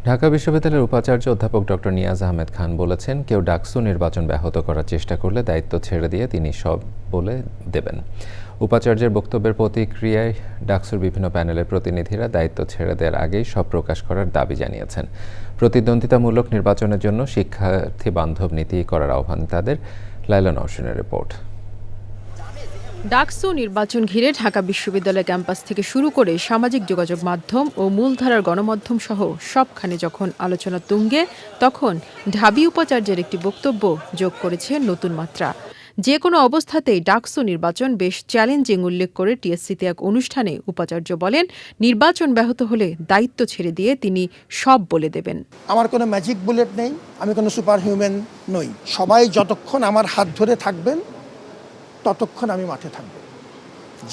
ঢাকা বিশ্ববিদ্যালয়ের উপাচার্য অধ্যাপক ড. নিয়াজ আহমেদ খান বলেছেন, কেউ ডাকসু নির্বাচন ব্যাহত করার চেষ্টা করলে দায়িত্ব ছেড়ে দিয়ে তিনি সব বলে দেবেন। উপাচার্যের বক্তব্যের প্রতিক্রিয়ায় ডাকসুর বিভিন্ন প্যানেলের প্রতিনিধিরা দায়িত্ব ছেড়ে দেওয়ার আগেই সব প্রকাশ করার দাবি জানিয়েছেন। প্রতিদ্বন্দ্বিতামূলক নির্বাচনের জন্য শিক্ষার্থী বান্ধব নীতি করার আহ্বান তাদের। লাইলা নওশিনের রিপোর্ট। ডাকসু নির্বাচন ঘিরে ঢাকা বিশ্ববিদ্যালয় ক্যাম্পাস থেকে শুরু করে সামাজিক যোগাযোগ মাধ্যম ও মূলধারার গণমাধ্যম সহ সবখানে যখন আলোচনা তুঙ্গে, তখন ঢাবি উপাচার্যের একটি বক্তব্য যোগ করেছে নতুন মাত্রা। যে কোনো অবস্থাতেই ডাকসু নির্বাচন বেশ চ্যালেঞ্জিং উল্লেখ করে টিএসসিতে এক অনুষ্ঠানে উপাচার্য বলেন, নির্বাচন ব্যাহত হলে দায়িত্ব ছেড়ে দিয়ে তিনি সব বলে দেবেন। আমার কোনো ম্যাজিক বুলেট নেই, আমি কোনো সুপার হিউম্যান নই। সবাই যতক্ষণ আমার হাত ধরে থাকবেন ততক্ষণ আমি মাঠে থাকব।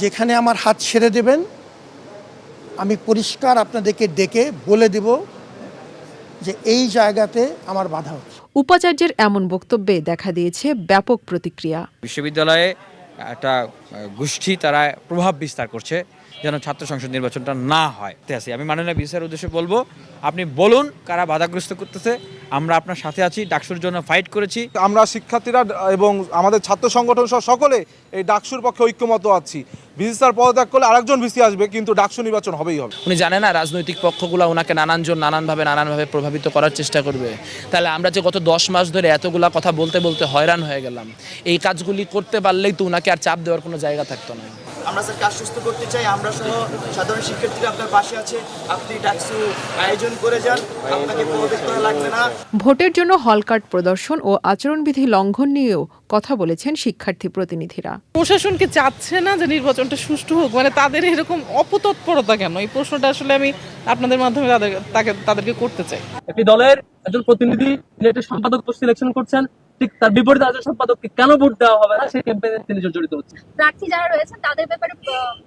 যেখানে আমার হাত ছেড়ে দেবেন আমি পরিষ্কার আপনাদেরকে ডেকে বলে দেব যে এই জায়গাতে আমার বাধা হচ্ছে। উপাচার্যের এমন বক্তব্যে দেখা দিয়েছে ব্যাপক প্রতিক্রিয়া। বিশ্ববিদ্যালয়ে একটা গোষ্ঠী তারা প্রভাব বিস্তার করছে যেন ছাত্র সংসদ নির্বাচনটা না হয়। আমি মাননীয় ভিসির উদ্দেশ্যে বলবো, আপনি বলুন কারা বাধাগ্রস্ত করতেছে, আমরা আপনার সাথে আছি, ডাকসুর জন্য ফাইট করেছি। আমরা শিক্ষার্থীরা এবং আমাদের ছাত্র সংগঠন সহ সকলে এই ডাকসুর পক্ষে ঐক্যমত আছি। ভিসি স্যার পদত্যাগ করলে আরেকজন ভিসি আসবে, কিন্তু ডাকসু নির্বাচন হবেই হবে। উনি জানে না রাজনৈতিক পক্ষগুলো ওনাকে নানানভাবে প্রভাবিত করার চেষ্টা করবে। তাহলে আমরা যে গত 10 মাস ধরে এতগুলা কথা বলতে বলতে হয়রান হয়ে গেলাম, এই কাজগুলি করতে পারলেই তো ওনাকে আর চাপ দেওয়ার কোনো জায়গা থাকতো না। আমরা স্যার কাজ সুস্থ করতে চাই, আমরা সহ সাধারণ শিক্ষার্থীরা আপনার পাশে আছে। আপনি ডাকসু আয়োজন করে যান, আপনাকে প্রভাবিত করা লাগবে না। ভোটের জন্য হলকার্ড প্রদর্শন ও আচরণবিধি লঙ্ঘন নিয়েও কথা বলেছেন শিক্ষার্থী প্রতিনিধিরা। প্রশাসনকে চাচ্ছে না যে নির্বাচনটা সুষ্ঠু হোক, মানে তাদের এরকম অপতৎপরতা কেন? এই প্রশ্নটা আসলে আমি আপনাদের মাধ্যমে তাদেরকে করতে চাই। একটি দলের একজন প্রতিনিধি একটা সম্পাদক পোস্ট সিলেকশন করছেন, ঠিক তার বিপরীতে একজন সম্পাদককে কেন ভোট দেওয়া হবে না সেই ক্যাম্পেইনে তিনি জড়িত হচ্ছেন। প্রার্থী যারা রয়েছেন তাদের ব্যাপারে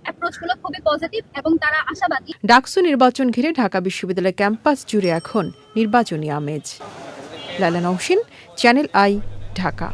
অ্যাপ্রোচগুলো খুবই পজিটিভ এবং তারা আশাবাদী। ডাকসু নির্বাচন ঘিরে ঢাকা বিশ্ববিদ্যালয় ক্যাম্পাস জুড়ে এখন নির্বাচনী আমেজ। লাইলা নওশিন, চ্যানেল আই, ঢাকা।